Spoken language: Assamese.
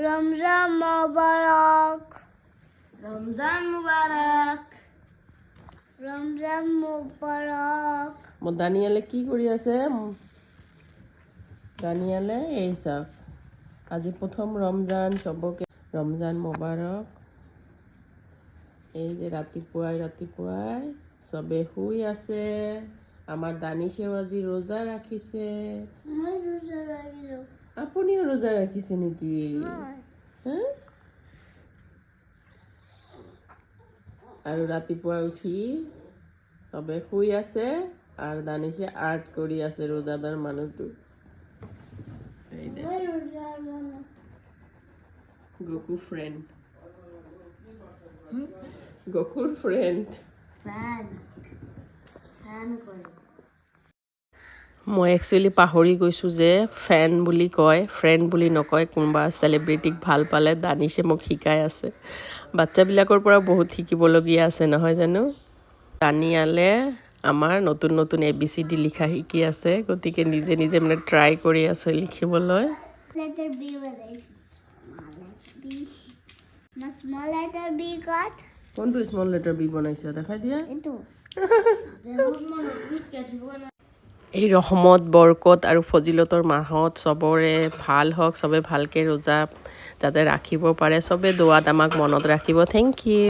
ৰমজান মোবাৰক ৰমজান মুবাৰক ৰমজান মোবাৰক মোৰ দানিয়ালে কি কৰি আছে দানিয়ালে এই চাওক আজি প্ৰথম ৰমজান চবকে ৰমজান মোবাৰক এই যে ৰাতিপুৱাই চবে শুই আছে আমাৰ দানিশেও আজি ৰোজা ৰাখিছে মই ৰোজা ৰাখিলো আপুনিও ৰোজা ৰাখিছে নেকি হা আৰু ৰাতিপুৱা উঠি চবে শুই আছে আৰু দানিশে আৰ্ট কৰি আছে ৰোজাদাৰ মানুহটো এই দে মই ৰোজা মানে গকু ফ্ৰেণ্ড গকুৰ ফ্ৰেণ্ড ফ্যান ফ্যান কৰে মই একচুৱেলি পাহৰি গৈছোঁ যে ফেন বুলি কয় ফ্ৰেণ্ড বুলি নকয় কোনোবা চেলিব্ৰিটিক ভাল পালে দানিশে মোক শিকাই আছে বাচ্চাবিলাকৰ পৰা বহুত শিকিবলগীয়া আছে নহয় জানো দানিয়ালে আমাৰ নতুন নতুন ABCD লিখা শিকি আছে গতিকে নিজে নিজে মানে ট্ৰাই কৰি আছে লিখিবলৈ letter B with small letter B got কোনটো স্মল লেটাৰ বি বনাইছে দেখাই দিয়া into এই ৰহমত বৰকত আৰু ফজিলতৰ মাহত চবৰে ভাল হওক চবে ভালকৈ ৰোজা যাতে ৰাখিব পাৰে চবে দোৱাত আমাক মনত ৰাখিব থেংক ইউ